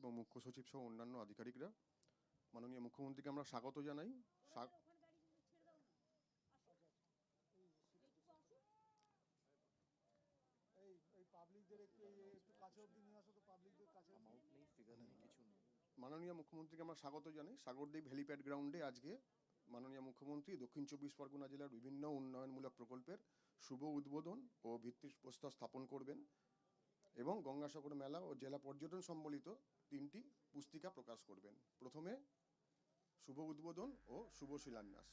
এবং মুখ্য সচিব সহ অন্যান্য আধিকারিকরা, মাননীয় মুখ্যমন্ত্রীকে আমরা স্বাগত জানাই। মাননীয় মুখ্যমন্ত্রীকে আমরা স্বাগত জানাই সাগরদ্বীপ হেলিপ্যাড গ্রাউন্ডে। আজকে মাননীয় মুখ্যমন্ত্রী দক্ষিণ 24 পরগনা জেলার বিভিন্ন উন্নয়নমূলক প্রকল্পের শুভ উদ্বোধন ও ভিত্তিপ্রস্তর স্থাপন করবেন এবং গঙ্গাসাগর মেলা ও জেলা পর্যটন সম্বলিত 3টি পুস্তিকা প্রকাশ করবেন। প্রথমে শুভ উদ্বোধন ও শুভ শিলান্যাস।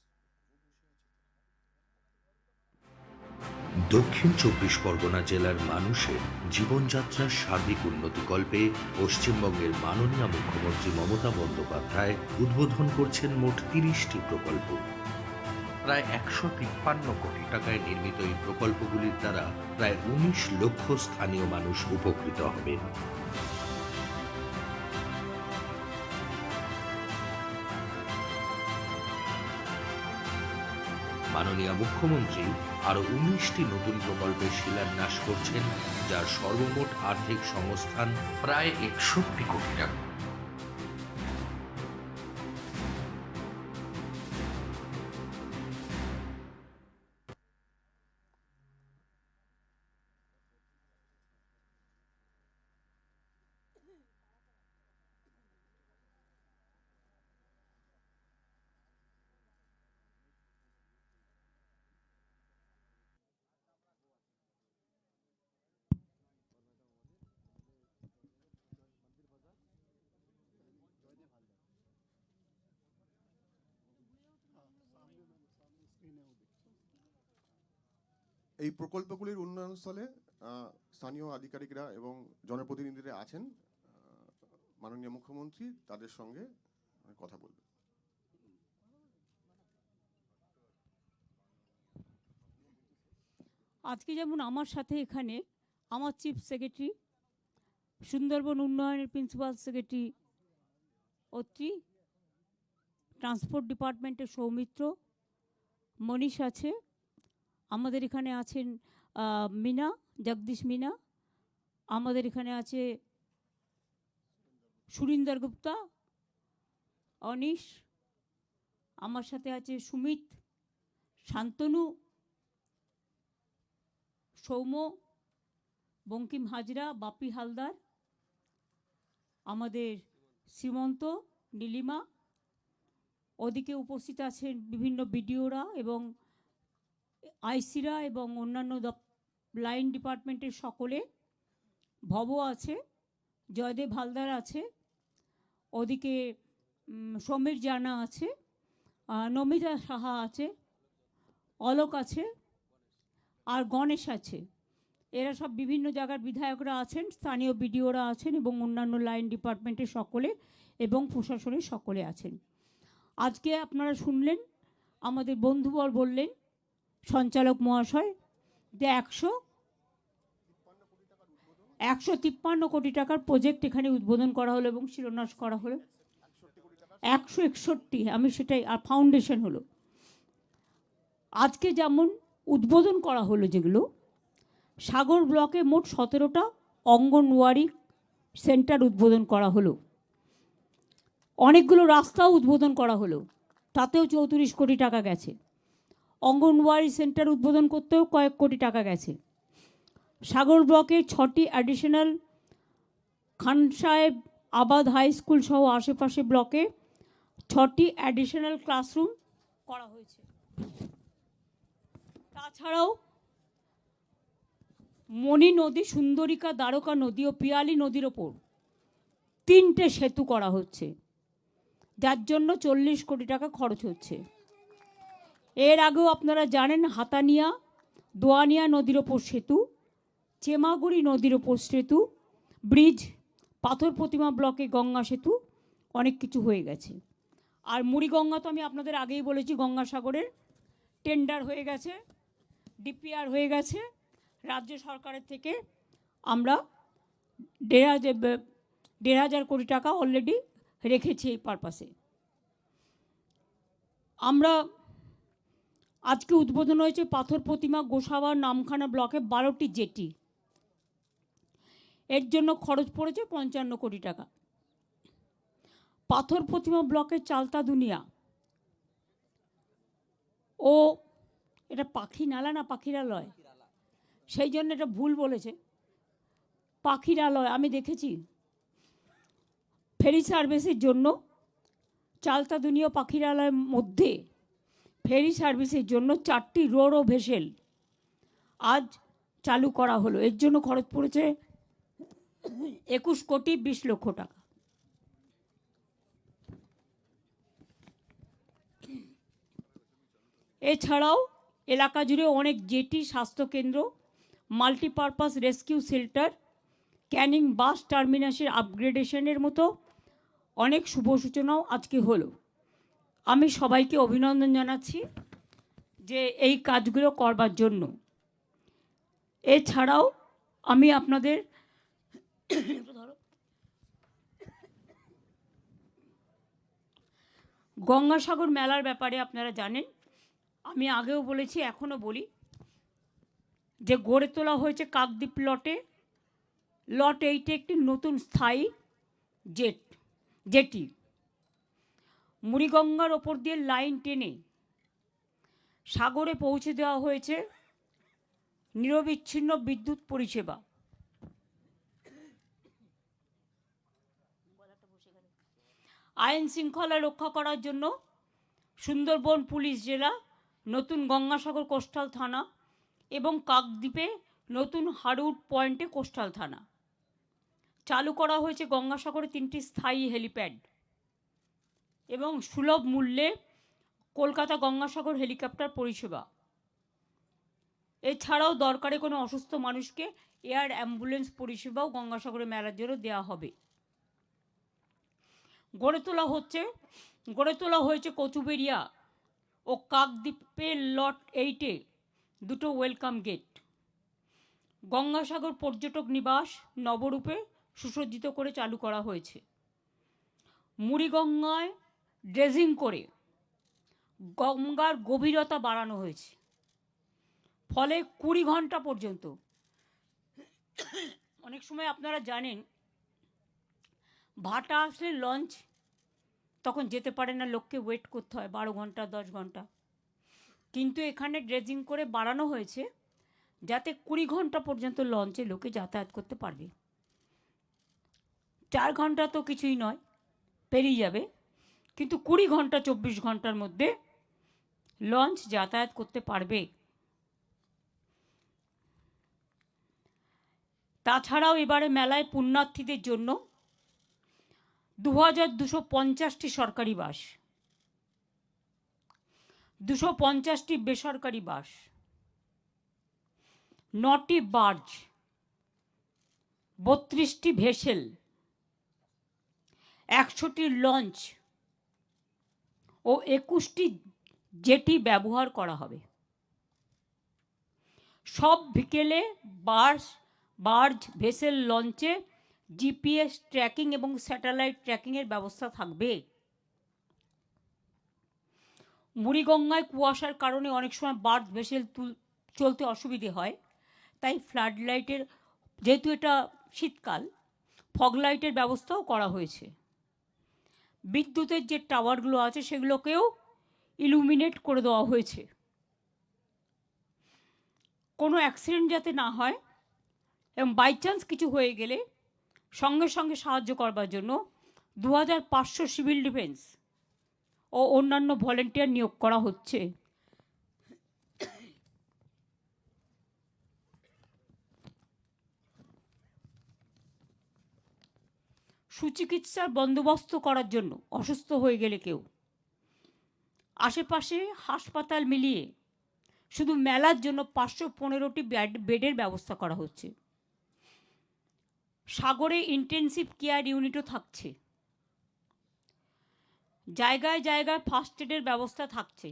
দক্ষিণ 24 পরগনা জেলার মানুষের জীবনযাত্রার সার্বিক উন্নতিকল্পে পশ্চিমবঙ্গের মাননীয় মুখ্যমন্ত্রী মমতা বন্দ্যোপাধ্যায় উদ্বোধন করছেন মোট 30টি প্রকল্প। প্রায় 153 কোটি টাকায় নির্মিত এই প্রকল্পগুলির দ্বারা প্রায় 19 লক্ষ স্থানীয় মানুষ উপকৃত হবেন। মাননীয় মুখ্যমন্ত্রী আরো 19টি নতুন প্রকল্পের শিলান্যাস করছেন, যার সর্বমোট আর্থিক সংস্থান প্রায় 61 কোটি টাকা। এই প্রকল্পগুলির উন্নয়নস্থলে স্থানীয় আধিকারিকরা এবং জনপ্রতিনিধিরা আছেন। মাননীয় মুখ্যমন্ত্রী তাদের সঙ্গে কথা বলবেন। আজকে যেমন আমার সাথে এখানে আমার চিফ সেক্রেটারি, সুন্দরবন উন্নয়নের প্রিন্সিপাল সেক্রেটারি অত্রি, ট্রান্সপোর্ট ডিপার্টমেন্টের সৌমিত্র, মনীষ আছে, আমাদের এখানে আছেন মিনা, জগদীশ মিনা, আমাদের এখানে আছে সুরিন্দর গুপ্তা, অনিশ, আমার সাথে আছে সুমিত, শান্তনু, সৌম্য, বঙ্কিম হাজরা, বাপি হালদার, আমাদের শ্রীমন্ত, নীলিমা, ওদিকে উপস্থিত আছেন বিভিন্ন বিডিওরা এবং আইসিরা এবং অন্যান্য লাইন ডিপার্টমেন্টের সকলে, ভব আছে, জয়দেব হালদার আছে, ওদিকে সমীর জানা আছে, নমিতা সাহা আছে, অলোক আছে, আর গণেশ আছে। এরা সব বিভিন্ন জায়গার বিধায়করা আছেন, স্থানীয় বিডিওরা আছেন এবং অন্যান্য লাইন ডিপার্টমেন্টের সকলে এবং প্রশাসনের সকলে আছেন। আজকে আপনারা শুনলেন আমাদের বন্ধুবর বললেন সঞ্চালক মহাশয় যে 153 কোটি টাকার প্রজেক্ট এখানে উদ্বোধন করা হলো এবং শিলান্যাস করা হলো। 161, আমি সেটাই, আর ফাউন্ডেশন হলো। আজকে যেমন উদ্বোধন করা হলো, যেগুলো সাগর ব্লকে মোট 17টা অঙ্গনওয়াড়ি সেন্টার উদ্বোধন করা হলো, অনেকগুলো রাস্তাও উদ্বোধন করা হলো, তাতেও 34 কোটি টাকা গেছে। অঙ্গনওয়াড়ি সেন্টার উদ্বোধন করতেও কয়েক কোটি টাকা গেছে। সাগর ব্লকে 6টি অ্যাডিশনাল খান সাহেব আবাদ হাই স্কুল সহ আশেপাশে ব্লকে 6টি অ্যাডিশনাল ক্লাসরুম করা হয়েছে। তাছাড়াও মণি নদী, সুন্দরিকা, দ্বারকা নদী ও পিয়ালি নদীর ওপর 3টে সেতু করা হচ্ছে, যার জন্য 40 কোটি টাকা খরচ হচ্ছে। এর আগেও আপনারা জানেন হাতানিয়া, দোয়ানিয়া নদীর ওপর সেতু, চেমাগুড়ি নদীর ওপর সেতু, ব্রিজ, পাথর প্রতিমা ব্লকে গঙ্গা সেতু, অনেক কিছু হয়ে গেছে। আর মুড়িগঙ্গা তো আমি আপনাদের আগেই বলেছি, গঙ্গাসাগরের টেন্ডার হয়ে গেছে, ডিপিআর হয়ে গেছে। রাজ্য সরকারের থেকে আমরা 1,500 কোটি টাকা অলরেডি রেখেছি এই পারপাসে। আমরা আজকে উদ্বোধন হয়েছে পাথর প্রতিমা গোসাবার নামখানা ব্লকে 12টি জেটি। এর জন্য খরচ পড়েছে 55 কোটি টাকা। পাথর প্রতিমা ব্লকের চালতা দুনিয়া, ও এটা পাখি নালা না পাখিরালয়, সেই জন্য এটা ভুল বলেছে, পাখিরালয়। আমি দেখেছি ফেরি সার্ভিসের জন্য চালতা দুনিয়া পাখিরালয়ের মধ্যে ফেরি সার্ভিসের জন্য 4টি রোরো ভেসেল আজ চালু করা হলো। এর জন্য খরচ পড়েছে 21,20,00,000 টাকা। এছাড়াও এলাকা জুড়ে অনেক জেটি, স্বাস্থ্যকেন্দ্র, মাল্টিপারপাস রেস্কিউ শেল্টার, ক্যানিং বাস টার্মিনাসের আপগ্রেডেশনের মতো অনেক শুভ সূচনাও আজকে হলো। আমি সবাইকে অভিনন্দন জানাচ্ছি যে এই কাজগুলো করবার জন্য। এছাড়াও আমি আপনাদের গঙ্গাসাগর মেলার ব্যাপারে আপনারা জানেন, আমি আগেও বলেছি, এখনও বলি, যে গড়ে তোলা হয়েছে কাকদ্বীপ লট 8-এ একটি নতুন স্থায়ী জেটি। মুড়িগঙ্গার ওপর দিয়ে লাইন টেনে সাগরে পৌঁছে দেওয়া হয়েছে নিরবিচ্ছিন্ন বিদ্যুৎ পরিষেবা। আইন শৃঙ্খলা রক্ষা করার জন্য সুন্দরবন পুলিশ জেলা, নতুন গঙ্গাসাগর কোস্টাল থানা এবং কাকদ্বীপে নতুন হারুট পয়েন্টে কোস্টাল থানা। চালু করা হয়েছে গঙ্গাসাগরে 3টি স্থায়ী হেলিপ্যাড এবং সুলভ মূল্যে কলকাতা গঙ্গাসাগর হেলিকপ্টার পরিষেবা। এছাড়াও দরকারে কোনো অসুস্থ মানুষকে এয়ার অ্যাম্বুলেন্স পরিষেবাও গঙ্গাসাগরে মেলার জন্য দেওয়া হবে। গড়ে তোলা হয়েছে কচুবেড়িয়া ও কাকদ্বীপের লট 8-এ 2টো ওয়েলকাম গেট। গঙ্গাসাগর পর্যটক নিবাস নবরূপে সুসজ্জিত করে চালু করা হয়েছে। মুড়িগঙ্গায় ড্রেজিং করে গঙ্গার গভীরতা বাড়ানো হয়েছে, ফলে 20 ঘন্টা পর্যন্ত, অনেক সময় আপনারা জানেন ভাটা আসলে লঞ্চ তখন যেতে পারে না, লোককে ওয়েট করতে হয় 12 ঘন্টা 10 ঘন্টা, কিন্তু এখানে ড্রেজিং করে বাড়ানো হয়েছে যাতে 20 ঘন্টা পর্যন্ত লঞ্চে লোকে যাতায়াত করতে পারবে। 4 ঘন্টা তো কিছুই নয়, পেরিয়ে যাবে, কিন্তু 20 ঘন্টা 24 ঘন্টার মধ্যে লঞ্চ যাতায়াত করতে পারবে। তাছাড়াও এবারে মেলায় পুণ্যার্থীদের জন্য 2250টি সরকারি বাস, 250টি বেসরকারি বাস, 9টি বার্জ, 32টি ভেসেল, 100টি লঞ্চ ও 21টি জেটি ব্যবহার করা হবে। সব বিকেলে বার্জ, ভেসেল, লঞ্চে জিপিএস ট্র্যাকিং এবং স্যাটেলাইট ট্র্যাকিংয়ের ব্যবস্থা থাকবে। মুড়িগঙ্গায় কুয়াশার কারণে অনেক সময় বার্জ ভেসেল চলতে অসুবিধে হয়, তাই ফ্লাড লাইটের, যেহেতু এটা শীতকাল, ফগ লাইটের ব্যবস্থাও করা হয়েছে। বিদ্যুতের যে টাওয়ারগুলো আছে সেগুলোকেও ইলুমিনেট করে দেওয়া হয়েছে। কোনো অ্যাক্সিডেন্ট যাতে না হয় এবং বাই চান্স কিছু হয়ে গেলে সঙ্গে সঙ্গে সাহায্য করবার জন্য 2500 সিভিল ডিফেন্স ও অন্যান্য ভলেন্টিয়ার নিয়োগ করা হচ্ছে। সুচিকিৎসার বন্দোবস্ত করার জন্য অসুস্থ হয়ে গেলে কেউ, আশেপাশে হাসপাতাল মিলিয়ে শুধু মেলার জন্য 515টি বেডের ব্যবস্থা করা হচ্ছে। সাগরে ইন্টেনসিভ কেয়ার ইউনিটও থাকছে। জায়গায় জায়গায় ফার্স্ট এডের ব্যবস্থা থাকছে।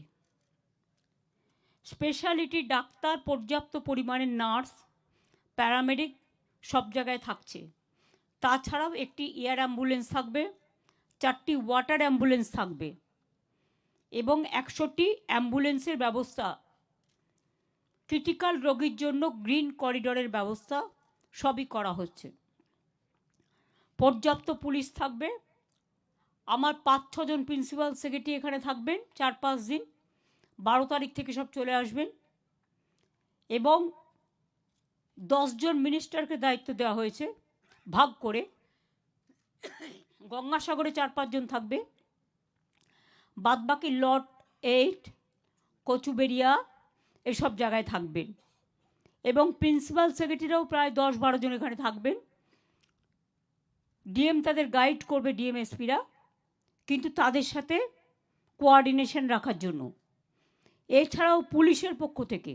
স্পেশালিটি ডাক্তার, পর্যাপ্ত পরিমাণে নার্স, প্যারামেডিক সব জায়গায় থাকছে। তাছাড়াও একটি এয়ার অ্যাম্বুলেন্স থাকবে, 4টি ওয়াটার অ্যাম্বুলেন্স থাকবে এবং 100টি অ্যাম্বুলেন্সের ব্যবস্থা। ক্রিটিক্যাল রোগীর জন্য গ্রিন করিডোরের ব্যবস্থা সবই করা হচ্ছে। পর্যাপ্ত পুলিশ থাকবে, আমার 5-6 জন প্রিন্সিপাল সেক্রেটারি এখানে থাকবেন 4-5 দিন। 12 তারিখ থেকে সব চলে আসবেন। এবং 10 জন মিনিস্টারকে দায়িত্ব দেওয়া হয়েছে ভাগ করে। গঙ্গাসাগরে 4-5 জন থাকবে, বাদবাকি লট 8, কচুবেড়িয়া এসব জায়গায় থাকবেন। এবং প্রিন্সিপাল সেক্রেটারিরাও প্রায় 10-12 জন এখানে থাকবেন। ডিএম তাদের গাইড করবে, ডিএম এসপিরা, কিন্তু তাদের সাথে কোঅর্ডিনেশন রাখার জন্য। এছাড়াও পুলিশের পক্ষ থেকে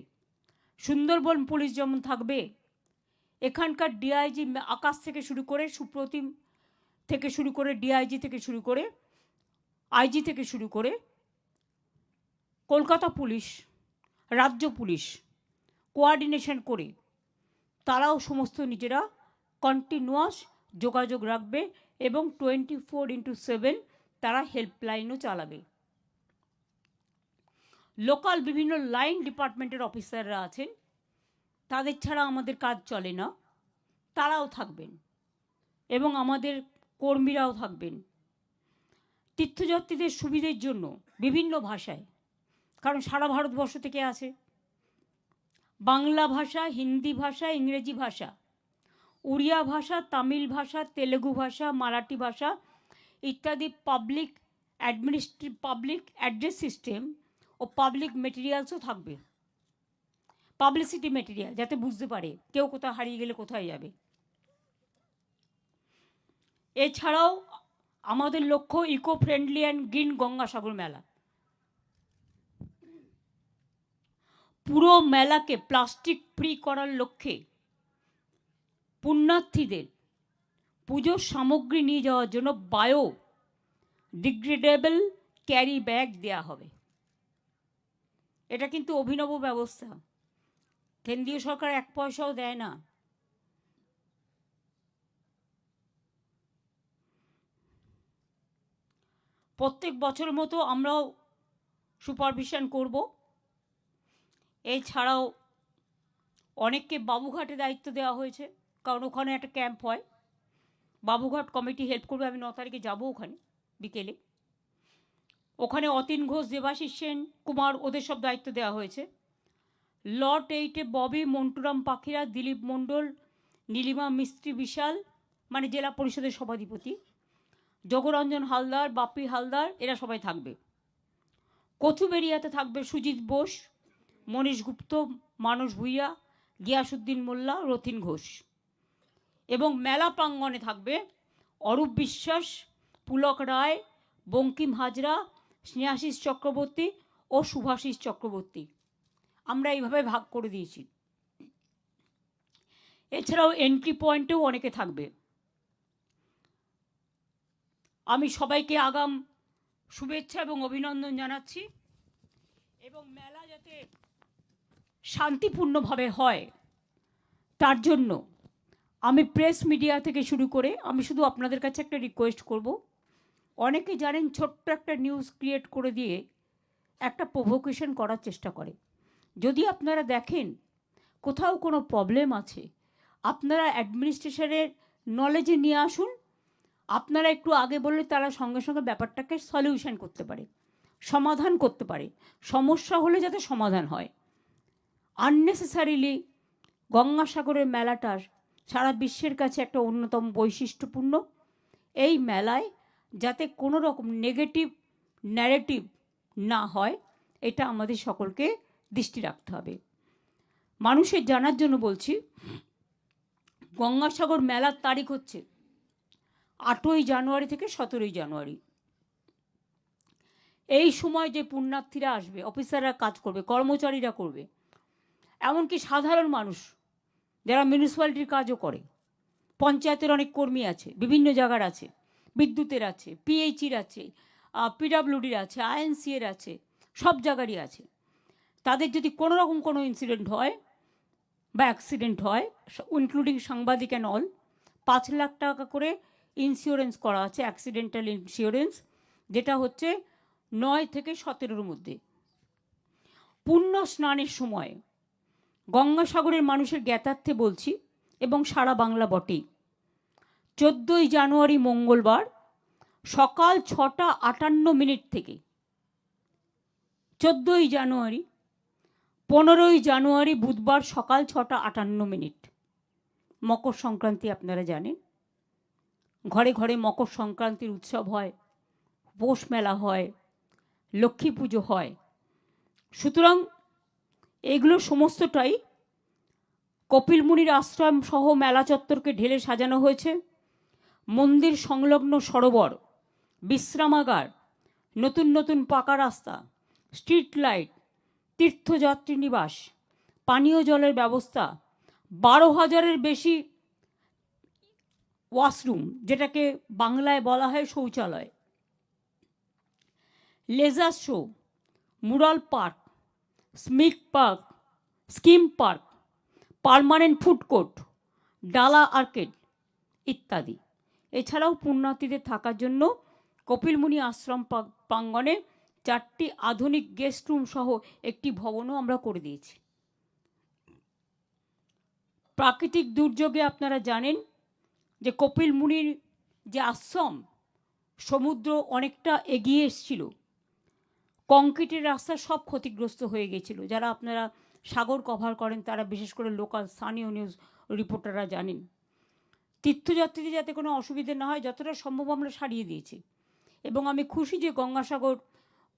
সুন্দরবন পুলিশ যেমন থাকবে, এখানকার ডিআইজি আকাশ থেকে শুরু করে, সুপ্রতিম থেকে শুরু করে, ডিআইজি থেকে শুরু করে, আইজি থেকে শুরু করে, কলকাতা পুলিশ, রাজ্য পুলিশ কোঅর্ডিনেশন করে তারাও সমস্ত নিজেরা কন্টিনিউয়াস যোগাযোগ রাখবে এবং 24x7 তারা হেল্পলাইনও চালাবে। লোকাল বিভিন্ন লাইন ডিপার্টমেন্টের অফিসাররা আছেন, তাদের ছাড়া আমাদের কাজ চলে না, তারাও থাকবেন এবং আমাদের কর্মীরাও থাকবেন। তীর্থযাত্রীদের সুবিধের জন্য বিভিন্ন ভাষায়, কারণ সারা ভারতবর্ষ থেকে আছে, বাংলা ভাষা, হিন্দি ভাষা, ইংরেজি ভাষা, উড়িয়া ভাষা, তামিল ভাষা, তেলেগু ভাষা, মারাঠি ভাষা ইত্যাদি পাবলিক অ্যাড্রেস সিস্টেম ও পাবলিক মেটেরিয়ালসও থাকবে। পাবলিসিটি মেটেরিয়াল, যাতে বুঝতে পারে কেউ কোথাও হারিয়ে গেলে কোথায় যাবে। এছাড়াও আমাদের লক্ষ্য eco friendly and green Gangasagar Mela. পুরো মেলাকে প্লাস্টিক ফ্রি করার লক্ষ্যে পুণ্যার্থীদের পুজোর সামগ্রী নিয়ে যাওয়ার জন্য বায়ো ডিগ্রেডেবল ক্যারি ব্যাগ দেওয়া হবে। এটা কিন্তু অভিনব ব্যবস্থা, কেন্দ্রীয় সরকার 1 পয়সাও দেয় না। প্রত্যেক বছর মতো আমরাও সুপারভিশন করব। এছাড়াও অনেককে বাবুঘাটে দায়িত্ব দেওয়া হয়েছে, কারণ ওখানে একটা ক্যাম্প হয়। বাবুঘাট কমিটি হেল্প করবে। আমি 9 তারিখে যাব ওখানে বিকেলে। ওখানে অতীন ঘোষ, দেবাশিস সেন, কুমার, ওদের সব দায়িত্ব দেওয়া হয়েছে। লট 8-এ ববি, মন্টুরাম পাখিরা, দিলীপ মণ্ডল, নীলিমা মিস্ত্রি বিশাল, মানে জেলা পরিষদের সভাধিপতি, যোগরঞ্জন হালদার, বাপি হালদার, এরা সবাই থাকবে। কচুবেড়িয়াতে থাকবে সুজিত বোস, মনীষ গুপ্ত, মানস ভূঁইয়া, গিয়াসুদ্দিন মোল্লা, রথিন ঘোষ। এবং মেলা প্রাঙ্গণে থাকবে অরূপ বিশ্বাস, পুলক রায়, বঙ্কিম হাজরা, স্নেহাশিস চক্রবর্তী ও শুভাশিস চক্রবর্তী। আমরা এইভাবে ভাগ করে দিয়েছি। এছাড়াও এন্ট্রি পয়েন্টেও অনেকে থাকবে। আমি সবাইকে আগাম শুভেচ্ছা এবং অভিনন্দন জানাচ্ছি। এবং মেলা যাতে শান্তিপূর্ণভাবে হয় তার জন্য আমি প্রেস মিডিয়া থেকে শুরু করে আমি শুধু আপনাদের কাছে একটা রিকোয়েস্ট করব। অনেকে জানেন ছোট্ট একটা নিউজ ক্রিয়েট করে দিয়ে একটা প্রভোকেশন করার চেষ্টা করে। যদি আপনারা দেখেন কোথাও কোনো প্রবলেম আছে, আপনারা অ্যাডমিনিস্ট্রেশনের নলেজে নিয়ে আসুন। আপনারা একটু আগে বললে তারা সঙ্গে সঙ্গে ব্যাপারটাকে সলিউশন করতে পারে, সমাধান করতে পারে। সমস্যা হলে যাতে সমাধান হয়। আননেসেসারিলি গঙ্গাসাগরের মেলাটা সারা বিশ্বের কাছে একটা অন্যতম বৈশিষ্ট্যপূর্ণ। এই মেলায় যাতে কোনো রকম নেগেটিভ ন্যারেটিভ না হয়, এটা আমাদের সকলকে দৃষ্টি রাখতে হবে। মানুষের জানার জন্য বলছি, গঙ্গাসাগর মেলার তারিখ হচ্ছে 8ই জানুয়ারি থেকে 17ই জানুয়ারি। এই সময় যে পুণ্যার্থীরা আসবে, অফিসাররা কাজ করবে, কর্মচারীরা করবে, এমনকি সাধারণ মানুষ যারা মিউনিসিপ্যালিটির কাজও করে, পঞ্চায়েতের অনেক কর্মী আছে, বিভিন্ন জায়গার আছে, বিদ্যুতের আছে, পিএইচির আছে, পিডাব্লিউডির আছে, আইএনসিএর আছে, সব জায়গারই আছে। তাদের যদি কোনো রকম কোনো ইনসিডেন্ট হয় বা অ্যাক্সিডেন্ট হয়, ইনক্লুডিং সাংবাদিক অ্যান্ড অল, 5 লাখ টাকা করে ইন্স্যুরেন্স করা আছে, অ্যাক্সিডেন্টাল ইন্স্যুরেন্স, যেটা হচ্ছে 9 থেকে 17-র মধ্যে। পুণ্য স্নানের সময় গঙ্গাসাগরের মানুষের জ্ঞাতার্থে বলছি, এবং সারা বাংলা বটেই, 14ই জানুয়ারি মঙ্গলবার সকাল 6:58 থেকে 14ই জানুয়ারি, 15ই জানুয়ারি বুধবার সকাল 6:58, মকর সংক্রান্তি আপনারা জানেন। ঘরে ঘরে মকর সংক্রান্তির উৎসব হয়, পৌষ মেলা হয়, লক্ষ্মী পুজো হয়। সুতরাং এগুলো সমস্তটাই কপিল মুনির আশ্রম সহ মেলা চত্বরকে ঢেলে সাজানো হয়েছে। মন্দির সংলগ্ন সরোবর, বিশ্রামাগার, নতুন নতুন পাকা রাস্তা, স্ট্রিট লাইট, তীর্থযাত্রী নিবাস, পানীয় জলের ব্যবস্থা, 12,000-এর বেশি ওয়াশরুম, যেটাকে বাংলায় বলা হয় শৌচালয়, laser show, mural park, scheme park, permanent food court, ডালা আর্কেড ইত্যাদি। এছাড়াও পুণ্যার্থীদের থাকার জন্য কপিল মুনি আশ্রম প্রাঙ্গণে 4টি আধুনিক গেস্ট রুম সহ একটি ভবনও আমরা করে দিয়েছি। প্রাকৃতিক দুর্যোগে আপনারা জানেন যে কপিল মুনির যে আশ্রম, সমুদ্র অনেকটা এগিয়ে এসেছিল, কংক্রিটের রাস্তা সব ক্ষতিগ্রস্ত হয়ে গেছিল। যারা আপনারা সাগর কভার করেন তারা, বিশেষ করে লোকাল স্থানীয় নিউজ রিপোর্টাররা জানেন। তীর্থযাত্রীদের যাতে কোনো অসুবিধে না হয়, যতটা সম্ভব আমরা সারিয়ে দিয়েছি। এবং আমি খুশি যে গঙ্গাসাগর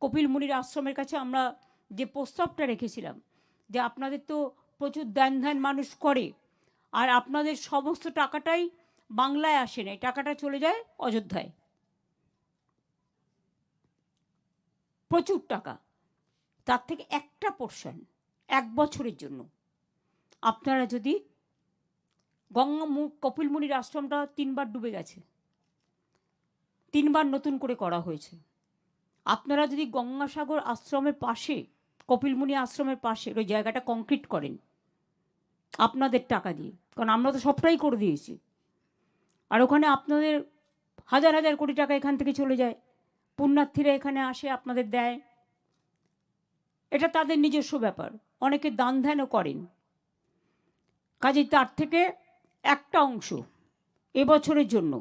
কপিল মুনির আশ্রমের কাছে আমরা যে প্রস্তাবটা রেখেছিলাম যে আপনাদের তো প্রচুর ধ্যান মানুষ করে, আর আপনাদের সমস্ত টাকাটাই বাংলায় আসে না, টাকাটা চলে যায় অযোধ্যায়, প্রচুর টাকা। তার থেকে একটা পোর্শন 1 বছরের জন্য আপনারা যদি কপিল মুনির আশ্রমটা 3বার ডুবে গেছে, 3বার নতুন করে করা হয়েছে। আপনারা যদি গঙ্গাসাগর আশ্রমের পাশে, কপিল মুনি আশ্রমের পাশে ওই জায়গাটা কংক্রিট করেন আপনাদের টাকা দিয়ে, কারণ আমরা তো সবটাই করে দিয়েছি, আর ওখানে আপনাদের হাজার হাজার কোটি টাকা এখান থেকে চলে যায়, পুণ্যার্থীরা এখানে আসে, আপনাদের দেয়, এটা তাদের নিজস্ব ব্যাপার। অনেকে দান ধ্যানও করেন। কাজেই তার থেকে একটা অংশ এবছরের জন্য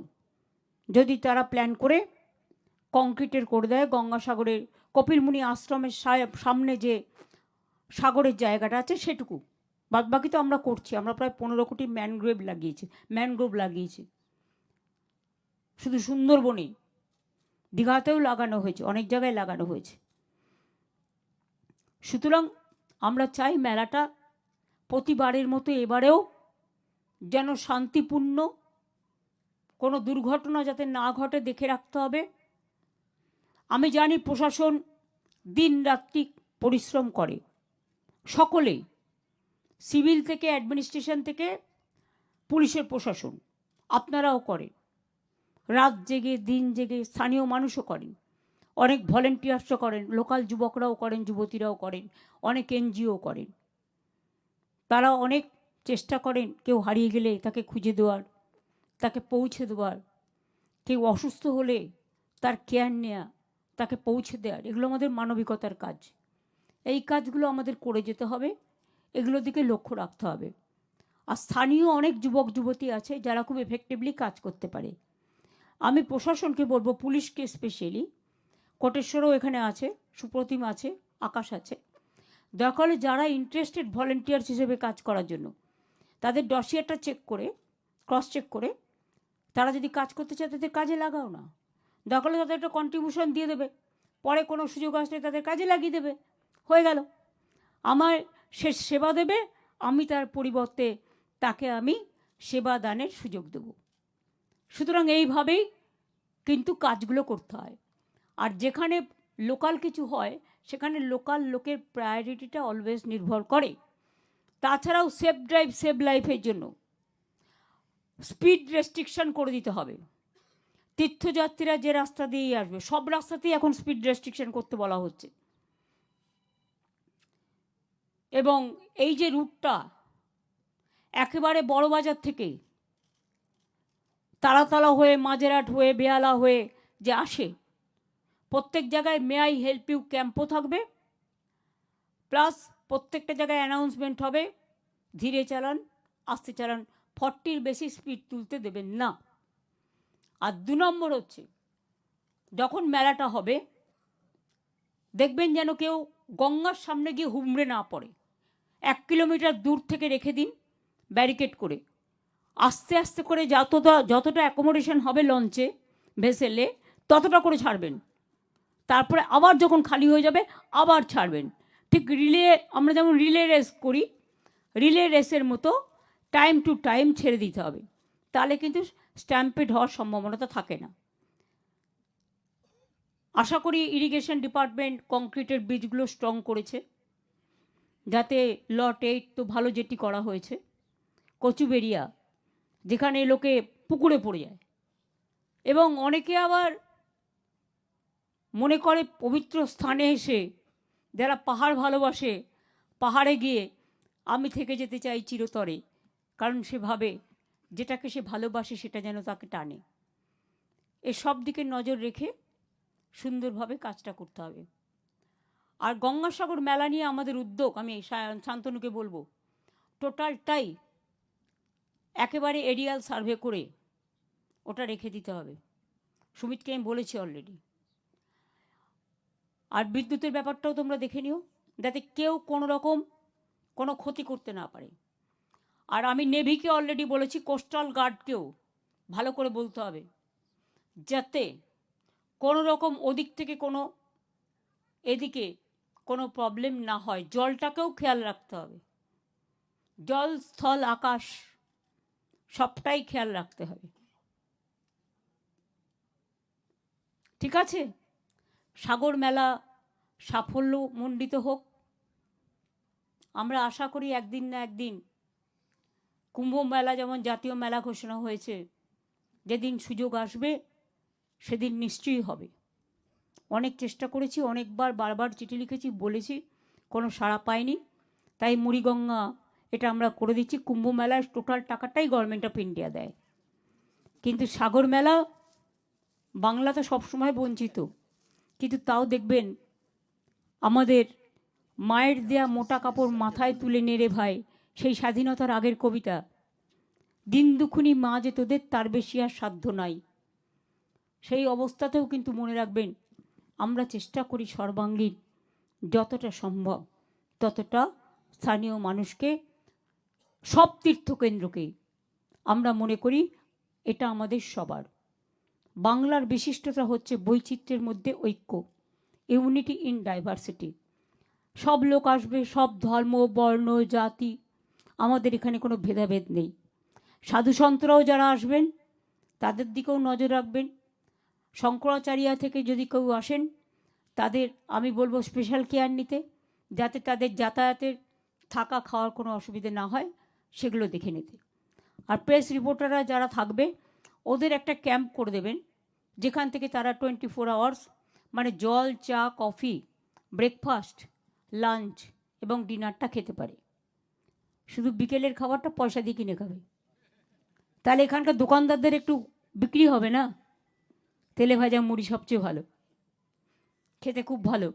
যদি তারা প্ল্যান করে কংক্রিটের করে দেয়, গঙ্গাসাগরের কপিল মুনি আশ্রমের সামনে যে সাগরের জায়গাটা আছে সেটুকু, বাদবাকি তো আমরা করছি। আমরা প্রায় 15 কোটি ম্যানগ্রোভ লাগিয়েছি শুধু সুন্দরবনে, দীঘাতেও লাগানো হয়েছে, অনেক জায়গায় লাগানো হয়েছে। সুতরাং আমরা চাই মেলাটা প্রতিবারের মতো এবারেও যেন শান্তিপূর্ণ, কোনো দুর্ঘটনা যাতে না ঘটে দেখে রাখতে হবে। আমি জানি প্রশাসন দিন রাত্রি পরিশ্রম করে, সকলেই, সিভিল থেকে অ্যাডমিনিস্ট্রেশন থেকে পুলিশের প্রশাসন, আপনারাও করেন, রাত জেগে দিন জেগে, স্থানীয় মানুষও করেন, অনেক ভলেন্টিয়ার্সও করেন, লোকাল যুবকরাও করেন, যুবতীরাও করেন, অনেক এনজিও করেন। তারা অনেক চেষ্টা করেন কেউ হারিয়ে গেলে তাকে খুঁজে দেওয়ার, তাকে পৌঁছে দেওয়ার, কেউ অসুস্থ হলে তার কেয়ার নেওয়া, তাকে পৌঁছে দেওয়ার। এগুলো আমাদের মানবিকতার কাজ। এই কাজগুলো আমাদের করে যেতে হবে, এগুলোর দিকে লক্ষ্য রাখতে হবে। আর স্থানীয় অনেক যুবক যুবতী আছে যারা খুব এফেক্টিভলি কাজ করতে পারে। আমি প্রশাসনকে বলবো, পুলিশকে স্পেশালি, কোটেশ্বরও এখানে আছে, সুপ্রতিম আছে, আকাশ আছে, দরকার হলে যারা ইন্টারেস্টেড ভলেন্টিয়ার্স হিসেবে কাজ করার জন্য, তাদের ডসিয়ারটা চেক করে, ক্রস চেক করে, তারা যদি কাজ করতে চায় তাদের কাজে লাগাও না। দরকার হলে তাদের একটা কন্ট্রিবিউশন দিয়ে দেবে, পরে কোনো সুযোগ আসলে তাদের কাজে লাগিয়ে দেবে, হয়ে গেল। আমার সে সেবা দেবে, আমি তার পরিবর্তে তাকে আমি সেবা দানের সুযোগ দেব। সুতরাং এইভাবেই কিন্তু কাজগুলো করতে হয়। আর যেখানে লোকাল কিছু হয় সেখানে লোকাল লোকের প্রায়োরিটিটা অলওয়েজ নির্ভর করে। তাছাড়াও সেফ ড্রাইভ সেভ লাইফের জন্য স্পিড রেস্ট্রিকশন করে দিতে হবে। তীর্থযাত্রীরা যে রাস্তা দিয়েই আসবে, সব রাস্তাতেই এখন স্পিড রেস্ট্রিকশন করতে বলা হচ্ছে। এবং এই যে রুটটা একেবারে বড়বাজার থেকে তারাতলা হয়ে, মাঝেরহাট হয়ে, বেহালা হয়ে যে আসে, প্রত্যেক জায়গায় মে আই হেল্প ইউ ক্যাম্পও থাকবে, প্লাস প্রত্যেকটা জায়গায় অ্যানাউন্সমেন্ট হবে, ধীরে চালান, আস্তে চালান, 40-র বেশি স্পিড তুলতে দেবেন না। আর 2 নম্বর হচ্ছে, যখন মেলাটা হবে দেখবেন যেন কেউ গঙ্গার সামনে গিয়ে হুমড়ে না পড়ে। 1 কিলোমিটার দূর থেকে রেখে দিন ব্যারিকেড করে, আস্তে আস্তে করে যতটা অ্যাকোমোডেশন হবে লঞ্চে ভেসেলে ততটা করে ছাড়বেন, তারপরে আবার যখন খালি হয়ে যাবে আবার ছাড়বেন। ঠিক আমরা যেমন রিলে রেস করি, রিলে রেসের মতো টাইম টু টাইম ছেড়ে দিতে হবে, তাহলে কিন্তু স্ট্যাম্পেড হওয়ার সম্ভাবনাটা থাকে না। আশা করি ইরিগেশন ডিপার্টমেন্ট কংক্রিটের ব্রিজগুলো স্ট্রং করেছে, যাতে লট 8 তো ভালো জেটি করা হয়েছে। কচুবেরিয়া যেখানে লোকে পুকুরে পড়ে যায়, এবং অনেকে আবার মনে করে পবিত্র স্থানে এসে, যারা পাহাড় ভালোবাসে, পাহাড়ে গিয়ে আমি থেকে যেতে চাই চিরতরে, কারণ সে ভাবে যেটাকে সে ভালোবাসে সেটা যেন তাকে টানে। এসব দিকে নজর রেখে সুন্দরভাবে কাজটা করতে হবে। আর গঙ্গাসাগর মেলা নিয়ে আমাদের উদ্যোগ, আমি শান্তনুকে বলবো, টোটালটাই একেবারে এরিয়াল সার্ভে করে ওটা রেখে দিতে হবে। সুমিতকে আমি বলেছি অলরেডি। আর বিদ্যুতের ব্যাপারটাও তোমরা দেখে নিও, যাতে কেউ কোনো রকম কোনো ক্ষতি করতে না পারে। আর আমি নেভিকে অলরেডি বলেছি, কোস্টাল গার্ডকেও ভালো করে বলতে হবে, যাতে কোনো রকম ওদিক থেকে কোনো এদিকে কোনো প্রবলেম না হয়। জলটাকেও খেয়াল রাখতে হবে, জল স্থল আকাশ সবটাই খেয়াল রাখতে হবে। ঠিক আছে, সাগর মেলা সাফল্যমণ্ডিত হোক। আমরা আশা করি একদিন না একদিন কুম্ভ মেলা যেমন জাতীয় মেলা ঘোষণা হয়েছে, যেদিন সুযোগ আসবে সেদিন নিশ্চয়ই হবে। অনেক চেষ্টা করেছি, অনেকবার বারবার চিঠি লিখেছি, বলেছি, কোনো সাড়া পাইনি। তাই মুড়িগঙ্গা এটা আমরা করে দিচ্ছি। কুম্ভ মেলার টোটাল টাকাটাই গভর্নমেন্ট অফ ইন্ডিয়া দেয়, কিন্তু সাগর মেলা বাংলা তো সবসময় বঞ্চিত। কিন্তু তাও দেখবেন আমাদের মায়ের দেয়া মোটা কাপড় মাথায় তুলে নেড়ে ভাই, সেই স্বাধীনতার আগের কবিতা, দিন দুখুনি মা যে তোদের তার বেশি আর সাধ্য নাই। সেই অবস্থাতেও কিন্তু মনে রাখবেন, আমরা চেষ্টা করি সর্বাঙ্গীন যতটা সম্ভব ততটা স্থানীয় মানুষকে, সব তীর্থকেন্দ্রকে আমরা মনে করি এটা আমাদের সবার। বাংলার বিশিষ্টতা হচ্ছে বৈচিত্র্যের মধ্যে ঐক্য, ইউনিটি ইন ডাইভার্সিটি। সব লোক আসবে, সব ধর্ম বর্ণ জাতি, আমাদের এখানে কোনো ভেদাভেদ নেই। সাধুসন্তরাও যারা আসবেন তাদের দিকেও নজর রাখবেন। শঙ্করাচার্য থেকে যদি কেউ আসেন তাদের আমি বলবো স্পেশাল কেয়ার নিতে, যাতে তাদের যাতায়াতের থাকা খাওয়ার কোনো অসুবিধে না হয়, সেগুলো দেখে নিতে। আর প্রেস রিপোর্টাররা যারা থাকবে ওদের একটা ক্যাম্প করে দেবেন, যেখান থেকে তারা 24 আওয়ার্স মানে জল চা কফি ব্রেকফাস্ট লাঞ্চ এবং ডিনারটা খেতে পারে। শুধু বিকেলের খাবারটা পয়সা দিয়ে কিনে খাবে, তাহলে এখানকার দোকানদারদের একটু বিক্রি হবে না। তেলে ভাজা মুড়ি সবচেয়ে ভালো, খেতে খুব ভালো।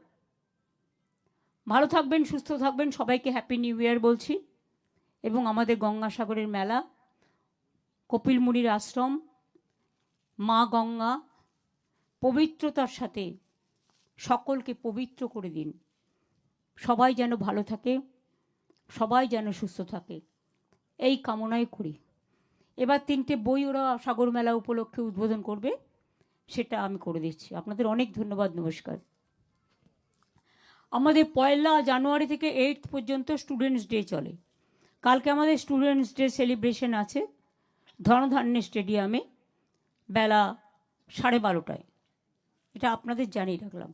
ভালো থাকবেন, সুস্থ থাকবেন, সবাইকে হ্যাপি নিউ ইয়ার বলছি। এবং আমাদের গঙ্গাসাগরের মেলা, কপিল মুনির আশ্রম, মা গঙ্গা পবিত্রতার সাথে সকলকে পবিত্র করে দিন। সবাই যেন ভালো থাকে, সবাই যেন সুস্থ থাকে, এই কামনাই করি। এবার 3টে বই ওরা সাগর মেলা উপলক্ষে উদ্বোধন করবে, সেটা আমি করে দিচ্ছি। আপনাদের অনেক ধন্যবাদ, নমস্কার। আমাদের 1 জানুয়ারি থেকে 8 পর্যন্ত স্টুডেন্টস ডে চলে। কালকে আমাদের স্টুডেন্টস ডে সেলিব্রেশন আছে ধনধান্যে স্টেডিয়ামে বেলা 12:30টায়, এটা আপনাদের জানিয়ে রাখলাম।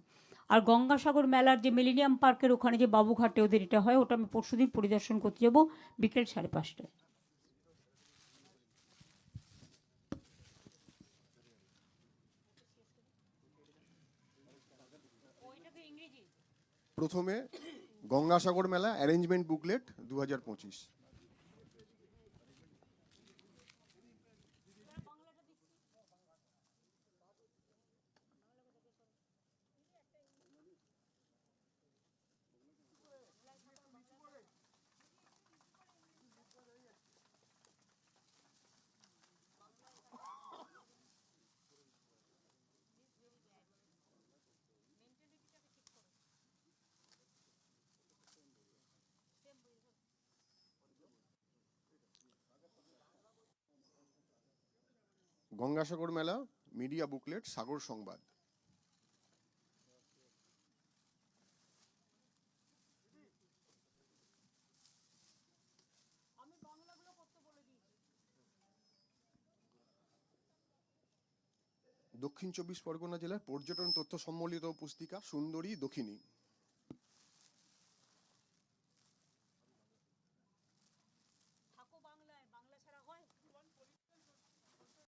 আর গঙ্গাসাগর মেলার যে মিলেনিয়াম পার্কের ওখানে যে বাবুঘাটে ওদের এটা হয়, ওটা আমি পরশুদিন পরিদর্শন করতে যাব বিকেল 5:30টায়। প্রথমে গঙ্গাসাগর মেলা অ্যারেঞ্জমেন্ট বুকলেট 2025। গঙ্গাসাগর মেলা, মিডিয়া বুকলেট, সাগর সংবাদ। দক্ষিণ চব্বিশ পরগনা জেলার পর্যটন তথ্য সম্বলিত পুস্তিকা সুন্দরী দক্ষিণী।